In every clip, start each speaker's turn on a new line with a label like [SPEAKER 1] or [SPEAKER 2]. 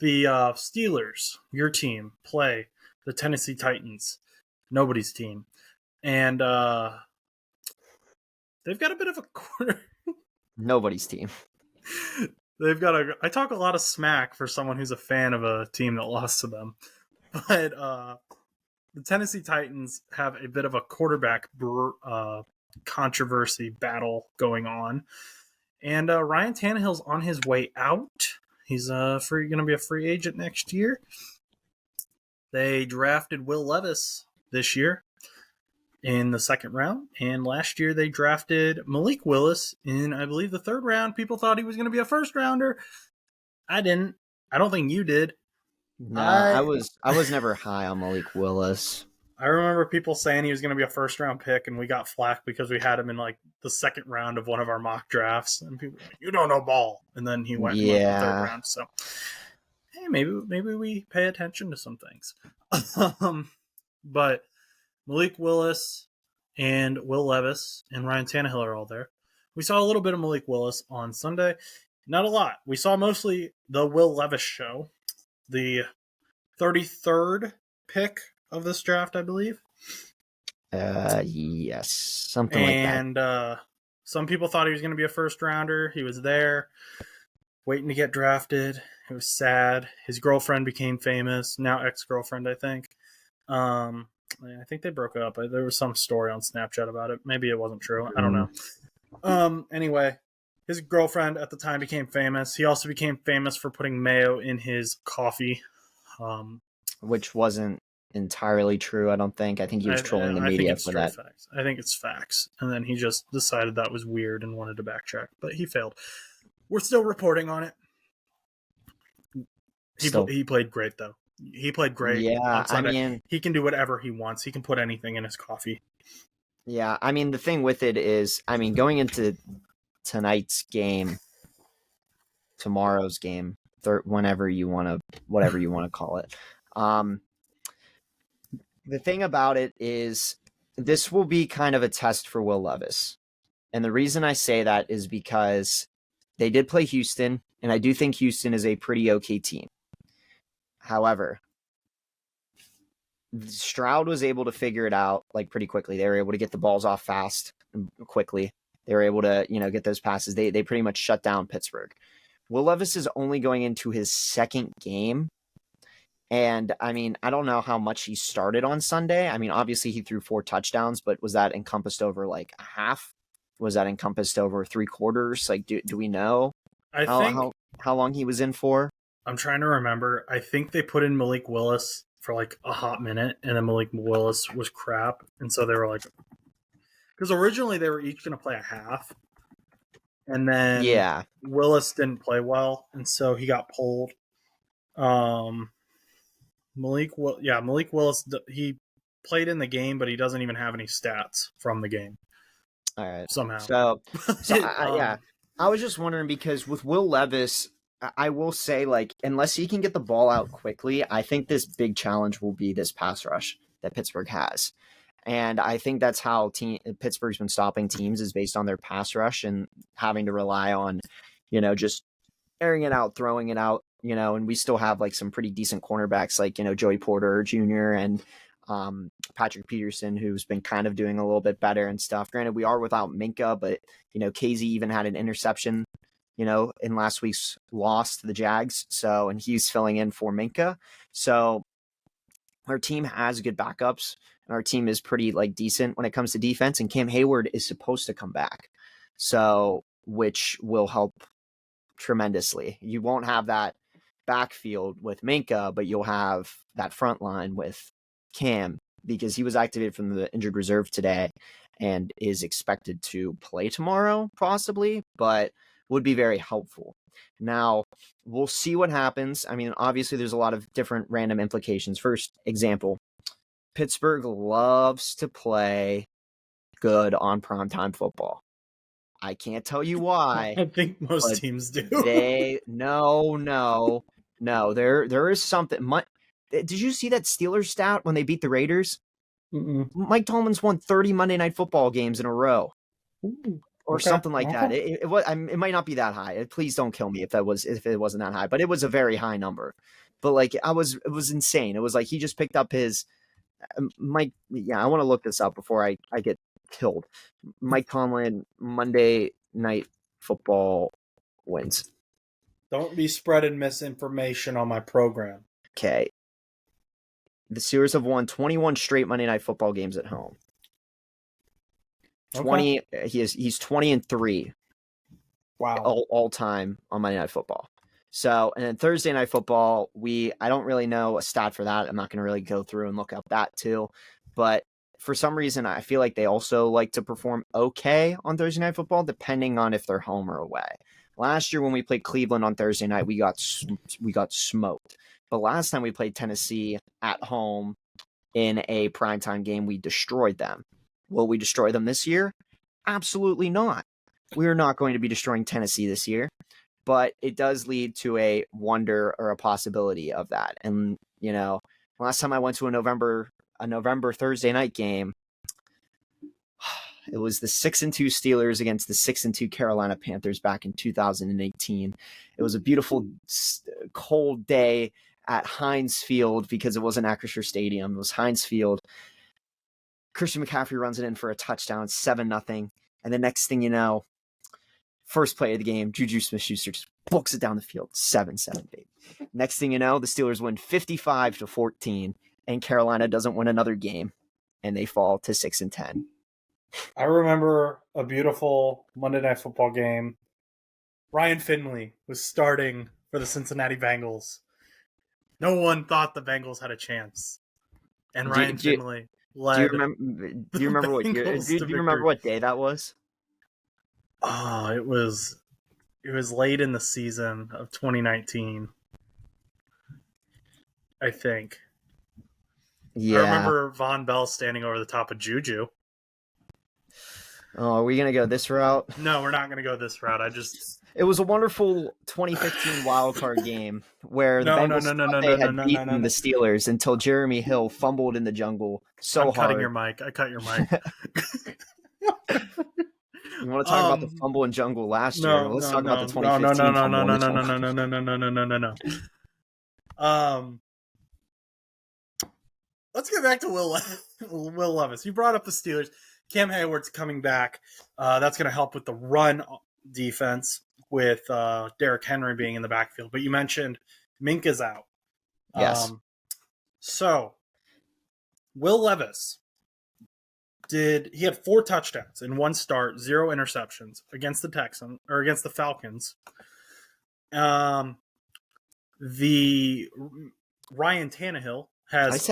[SPEAKER 1] the Steelers, your team, play the Tennessee Titans, nobody's team, and they've got a bit of a quarter.
[SPEAKER 2] Nobody's team.
[SPEAKER 1] They've got a. I talk a lot of smack for someone who's a fan of a team that lost to them, but the Tennessee Titans have a bit of a quarterback controversy battle going on, and Ryan Tannehill's on his way out. He's going to be a free agent next year. They drafted Will Levis this year in the second round, and last year they drafted Malik Willis in, I believe, the third round. People thought he was going to be a first rounder. I didn't. I don't think you did.
[SPEAKER 2] No, I was never high on Malik Willis.
[SPEAKER 1] I remember people saying he was going to be a first round pick, and we got flack because we had him in like the second round of one of our mock drafts, and people were like, "You don't know ball," and then he went in the third round. So, hey, maybe we pay attention to some things. But Malik Willis and Will Levis and Ryan Tannehill are all there. We saw a little bit of Malik Willis on Sunday. Not a lot. We saw mostly the Will Levis show, the 33rd pick of this draft, I believe.
[SPEAKER 2] Yes, something like that.
[SPEAKER 1] And some people thought he was going to be a first rounder. He was there, waiting to get drafted. It was sad. His girlfriend became famous. Now ex-girlfriend, I think. I think they broke up. There was some story on Snapchat about it. Maybe it wasn't true. I don't know. Anyway, his girlfriend at the time became famous. He also became famous for putting mayo in his coffee.
[SPEAKER 2] Which wasn't entirely true, I don't think. I think he was trolling the media for that.
[SPEAKER 1] Facts. I think it's facts. And then he just decided that was weird and wanted to backtrack. But he failed. We're still reporting on it. He played great, though. He played great.
[SPEAKER 2] Yeah, I mean,
[SPEAKER 1] he can do whatever he wants. He can put anything in his coffee.
[SPEAKER 2] Yeah, I mean, the thing with it is, I mean, going into tonight's game, tomorrow's game, whatever you want to call it. The thing about it is, this will be kind of a test for Will Levis. And the reason I say that is because they did play Houston, and I do think Houston is a pretty okay team. However, Stroud was able to figure it out like pretty quickly. They were able to get the balls off fast and quickly. They were able to, get those passes. They pretty much shut down Pittsburgh. Will Levis is only going into his second game. And I mean, I don't know how much he started on Sunday. I mean, obviously he threw 4 touchdowns, but was that encompassed over like a half? Was that encompassed over 3/4? Like, do we know how long he was in for?
[SPEAKER 1] I'm trying to remember. I think they put in Malik Willis for like a hot minute, and then Malik Willis was crap. And so they were like, because originally they were each going to play a half. And then Willis didn't play well, and so he got pulled. Malik Willis, he played in the game, but he doesn't even have any stats from the game.
[SPEAKER 2] All right.
[SPEAKER 1] Somehow.
[SPEAKER 2] So I was just wondering, because with Will Levis, I will say, like, unless he can get the ball out quickly, I think this big challenge will be this pass rush that Pittsburgh has. And I think that's how Pittsburgh's been stopping teams, is based on their pass rush and having to rely on, just airing it out, throwing it out, and we still have like some pretty decent cornerbacks like, Joey Porter Jr. and Patrick Peterson, who's been kind of doing a little bit better and stuff. Granted, we are without Minka, but, Casey even had an interception, in last week's loss to the Jags. So, and he's filling in for Minka. So our team has good backups, and our team is pretty like decent when it comes to defense, and Cam Hayward is supposed to come back. So, which will help tremendously. You won't have that backfield with Minka, but you'll have that front line with Cam, because he was activated from the injured reserve today and is expected to play tomorrow, possibly, but would be very helpful. Now, we'll see what happens. I mean, obviously, there's a lot of different random implications. First example, Pittsburgh loves to play good on primetime football. I can't tell you why.
[SPEAKER 1] I think most teams do.
[SPEAKER 2] No. There is something. Did you see that Steelers stat when they beat the Raiders?
[SPEAKER 1] Mm-mm.
[SPEAKER 2] Mike Tomlin's won 30 Monday Night Football games in a row.
[SPEAKER 1] Ooh.
[SPEAKER 2] or
[SPEAKER 1] Okay.
[SPEAKER 2] something like that. It was. It might not be that high. Please don't kill me if it wasn't that high. But it was a very high number. But like it was insane. It was like he just picked up his Mike. Yeah, I want to look this up before I get killed. Mike Tomlin Monday Night Football wins.
[SPEAKER 1] Don't be spreading misinformation on my program.
[SPEAKER 2] Okay. The Steelers have won 21 straight Monday Night Football games at home. 20. Okay. He's 20-3.
[SPEAKER 1] Wow.
[SPEAKER 2] All time on Monday Night Football. So, and then Thursday Night Football, I don't really know a stat for that. I'm not going to really go through and look up that too. But for some reason, I feel like they also like to perform okay on Thursday Night Football, depending on if they're home or away. Last year when we played Cleveland on Thursday night, we got smoked. But last time we played Tennessee at home in a primetime game, we destroyed them. Will we destroy them this year? Absolutely not. We're not going to be destroying Tennessee this year. But it does lead to a wonder or a possibility of that. And, last time I went to a November Thursday night game, it was the 6-2 Steelers against the 6-2 Carolina Panthers back in 2018. It was a beautiful, cold day at Heinz Field because it wasn't Acrisure Stadium. It was Heinz Field. Christian McCaffrey runs it in for a touchdown, 7-0. And the next thing you know, first play of the game, Juju Smith-Schuster just books it down the field, 7-7, baby. Next thing you know, the Steelers win 55-14, and Carolina doesn't win another game, and they fall to 6-10.
[SPEAKER 1] I remember a beautiful Monday Night Football game. Ryan Finley was starting for the Cincinnati Bengals. No one thought the Bengals had a chance, and Ryan Finley led.
[SPEAKER 2] Do you remember what year? Do you remember what day that was?
[SPEAKER 1] Oh, it was late in the season of 2019, I think. Yeah. I remember Von Bell standing over the top of Juju.
[SPEAKER 2] Oh, are we going to go this route?
[SPEAKER 1] No, we're not going to go this route.
[SPEAKER 2] It was a wonderful 2015 wildcard game where the Bengals had beaten the Steelers until Jeremy Hill fumbled in the jungle so hard.
[SPEAKER 1] Cutting your mic. I cut your mic.
[SPEAKER 2] You want to talk about the fumble and jungle last year? Let's talk about the 2015
[SPEAKER 1] No. Let's get back to Will Levis. You brought up the Steelers. Cam Hayward's coming back. That's going to help with the run defense with Derrick Henry being in the backfield. But you mentioned Minka's out.
[SPEAKER 2] Yes.
[SPEAKER 1] So Will Levis he had 4 touchdowns in one start, 0 interceptions against the Falcons. The Ryan Tannehill has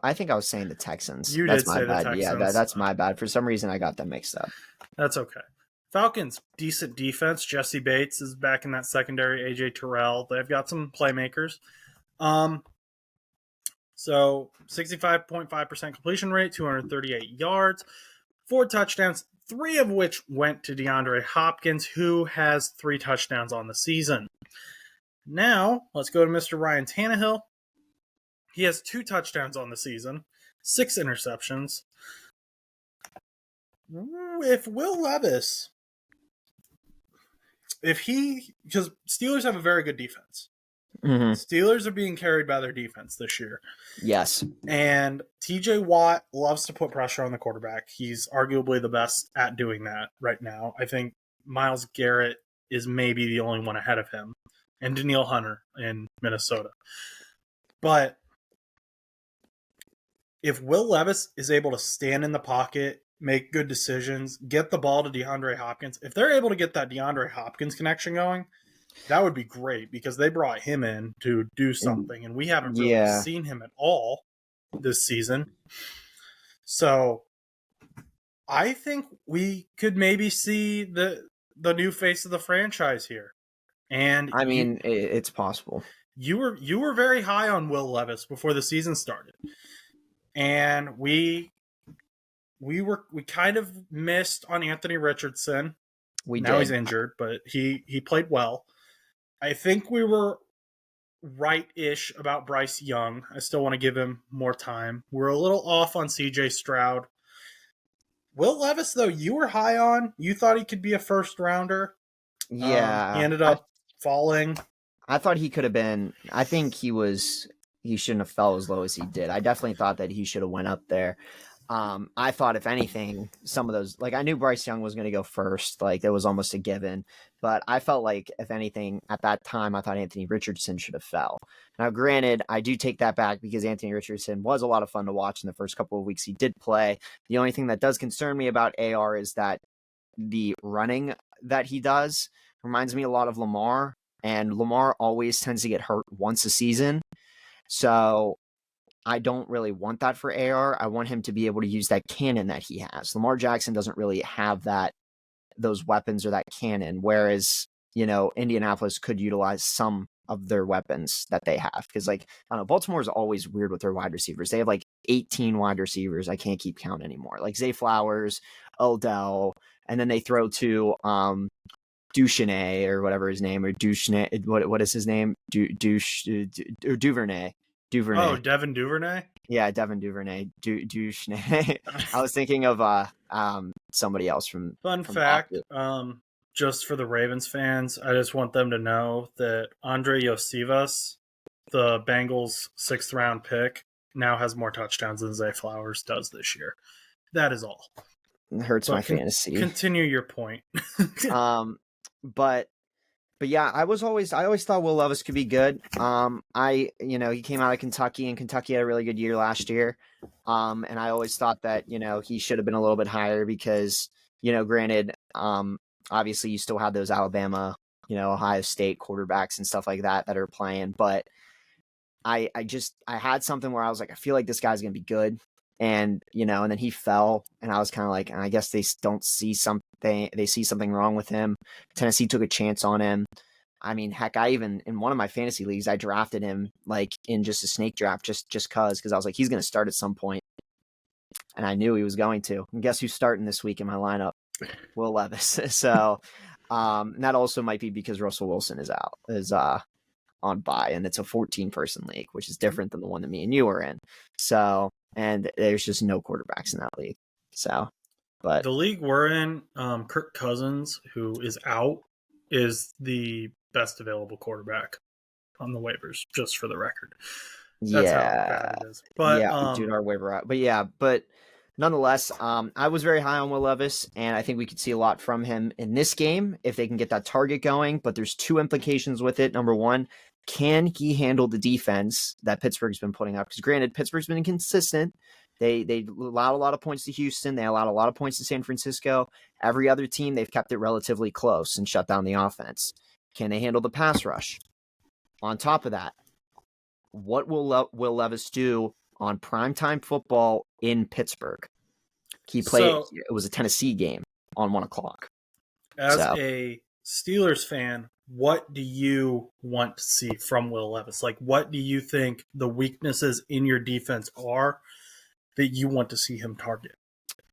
[SPEAKER 2] I think I was saying the Texans.
[SPEAKER 1] That's my bad. Texans.
[SPEAKER 2] Yeah, that's my bad. For some reason, I got them mixed up.
[SPEAKER 1] That's okay. Falcons, decent defense. Jesse Bates is back in that secondary. AJ Terrell. They've got some playmakers. So 65.5% completion rate, 238 yards, 4 touchdowns, 3 of which went to DeAndre Hopkins, who has 3 touchdowns on the season. Now, let's go to Mr. Ryan Tannehill. He has 2 touchdowns on the season, 6 interceptions. If Will Levis, because Steelers have a very good defense. Mm-hmm. Steelers are being carried by their defense this year.
[SPEAKER 2] Yes.
[SPEAKER 1] And TJ Watt loves to put pressure on the quarterback. He's arguably the best at doing that right now. I think Myles Garrett is maybe the only one ahead of him, and Danielle Hunter in Minnesota. But if Will Levis is able to stand in the pocket, make good decisions, get the ball to DeAndre Hopkins, if they're able to get that DeAndre Hopkins connection going, that would be great because they brought him in to do something, and we haven't really seen him at all this season. So I think we could maybe see the new face of the franchise here. And
[SPEAKER 2] I mean, it's possible.
[SPEAKER 1] You were very high on Will Levis before the season started, and we kind of missed on Anthony Richardson. Now he's injured, but he played well. I think we were right-ish about Bryce Young. I still want to give him more time. We're a little off on CJ Stroud. Will Levis, though, you were high on. You thought he could be a first rounder.
[SPEAKER 2] Yeah,
[SPEAKER 1] he ended up falling.
[SPEAKER 2] I thought he could have been. I think he shouldn't have fell as low as he did. I definitely thought that he should have went up there. I thought, if anything, some of those, like, I knew Bryce Young was going to go first. Like, it was almost a given. But I felt like, if anything, at that time, I thought Anthony Richardson should have fell. Now, granted, I do take that back because Anthony Richardson was a lot of fun to watch in the first couple of weeks he did play. The only thing that does concern me about AR is that the running that he does reminds me a lot of Lamar. And Lamar always tends to get hurt once a season. So I don't really want that for AR. I want him to be able to use that cannon that he has. Lamar Jackson doesn't really have those weapons or that cannon, whereas, Indianapolis could utilize some of their weapons that they have. Because, like, I don't know, Baltimore is always weird with their wide receivers. They have like 18 wide receivers. I can't keep count anymore. Like Zay Flowers, Odell, and then they throw to Duchesne or whatever his name, or Duchesne. What is his name? Duvernay.
[SPEAKER 1] Oh, Devin Duvernay?
[SPEAKER 2] Yeah, Devin Duvernay. Duchesne. I was thinking of somebody else from.
[SPEAKER 1] Fun fact, just for the Ravens fans, I just want them to know that Andre Yosivas, the Bengals' 6th round pick, now has more touchdowns than Zay Flowers does this year. That is all.
[SPEAKER 2] It hurts my fantasy.
[SPEAKER 1] Continue your point.
[SPEAKER 2] But yeah, I always thought Will Levis could be good. He came out of Kentucky, and Kentucky had a really good year last year. And I always thought that, he should have been a little bit higher because, granted, obviously you still have those Alabama, Ohio State quarterbacks and stuff like that are playing. But I had something where I was like, I feel like this guy's going to be good. And, and then he fell, and I was kind of like, I guess they see something wrong with him. Tennessee took a chance on him. I mean, heck, I even, in one of my fantasy leagues, I drafted him like in just a snake draft, just because I was like, he's going to start at some point. And I knew he was going to. And guess who's starting this week in my lineup? Will Levis. So, that also might be because Russell Wilson is on bye, and it's a 14-person league, which is different than the one that me and you were in. So, and there's just no quarterbacks in that league. So, but
[SPEAKER 1] the league we're in, Kirk Cousins, who is out, is the best available quarterback on the waivers, just for the record. That's how bad it is. But
[SPEAKER 2] yeah, dude, our waiver out. But nonetheless, I was very high on Will Levis, and I think we could see a lot from him in this game if they can get that target going. But there's 2 implications with it. Number one, can he handle the defense that Pittsburgh's been putting up? Because granted, Pittsburgh's been inconsistent. They allowed a lot of points to Houston. They allowed a lot of points to San Francisco. Every other team, they've kept it relatively close and shut down the offense. Can they handle the pass rush? On top of that, what will Will Levis do on primetime football in Pittsburgh? He played. It was a Tennessee game on 1:00.
[SPEAKER 1] As a Steelers fan, what do you want to see from Will Levis? Like, what do you think the weaknesses in your defense are that you want to see him target?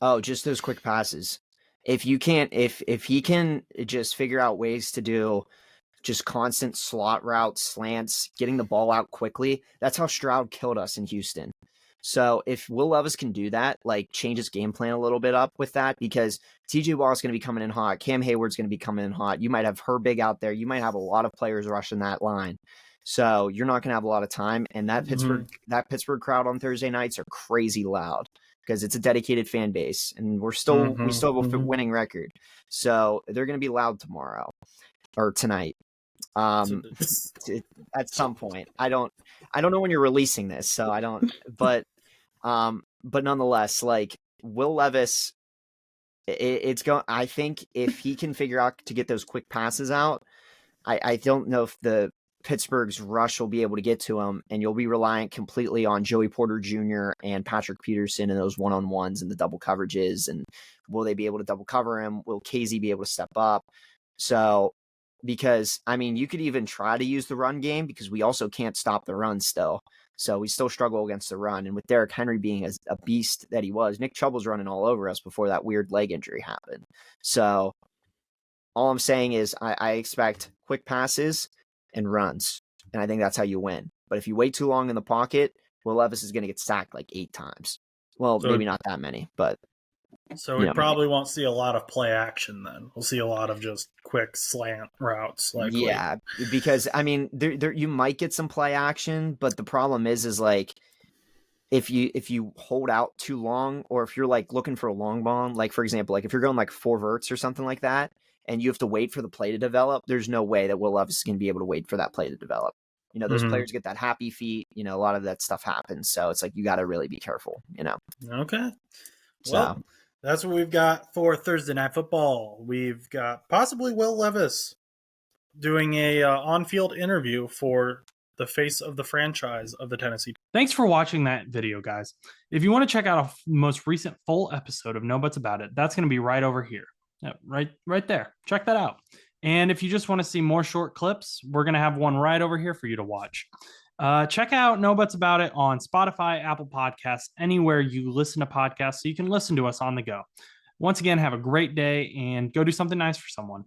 [SPEAKER 2] Oh, just those quick passes. If he can just figure out ways to do just constant slot routes, slants, getting the ball out quickly, that's how Stroud killed us in Houston. So if Will Levis can do that, like change his game plan a little bit up with that, because TJ Watt's going to be coming in hot. Cam Hayward's going to be coming in hot. You might have Herbig out there. You might have a lot of players rushing that line. So you're not going to have a lot of time. And that Pittsburgh crowd on Thursday nights are crazy loud because it's a dedicated fan base, and we still have a winning record. So they're going to be loud tomorrow or tonight. At some point. I don't know when you're releasing this, so I don't, but nonetheless, like Will Levis, I think if he can figure out to get those quick passes out, I don't know if the Pittsburgh's rush will be able to get to him, and you'll be reliant completely on Joey Porter Jr. and Patrick Peterson and those one-on-ones and the double coverages. And will they be able to double cover him? Will Casey be able to step up? So, because, I mean, you could even try to use the run game because we also can't stop the run still. So we still struggle against the run. And with Derrick Henry being a beast that he was, Nick Chubb was running all over us before that weird leg injury happened. So all I'm saying is I expect quick passes and runs. And I think that's how you win. But if you wait too long in the pocket, Will Levis is going to get sacked like 8 times. Well, maybe not that many, but
[SPEAKER 1] So we probably won't see a lot of play action then. We'll see a lot of just quick slant routes, likely.
[SPEAKER 2] Yeah, because I mean, there you might get some play action, but the problem is like if you hold out too long, or if you're like looking for a long bomb, like for example, like if you're going like 4 verts or something like that, and you have to wait for the play to develop, there's no way that Will Levis is going to be able to wait for that play to develop. You know, those players get that happy feet. You know, a lot of that stuff happens. So it's like you got to really be careful. You know.
[SPEAKER 1] Okay. Well, that's what we've got for Thursday Night Football. We've got possibly Will Levis doing a on-field interview for the face of the franchise of the Tennessee.
[SPEAKER 3] Thanks for watching that video, guys. If you want to check out a most recent full episode of No Butts About It, that's going to be right over here. Yeah, right there. Check that out. And if you just want to see more short clips, we're going to have one right over here for you to watch. Check out No Butts About It on Spotify, Apple Podcasts, anywhere you listen to podcasts, so you can listen to us on the go. Once again, have a great day and go do something nice for someone.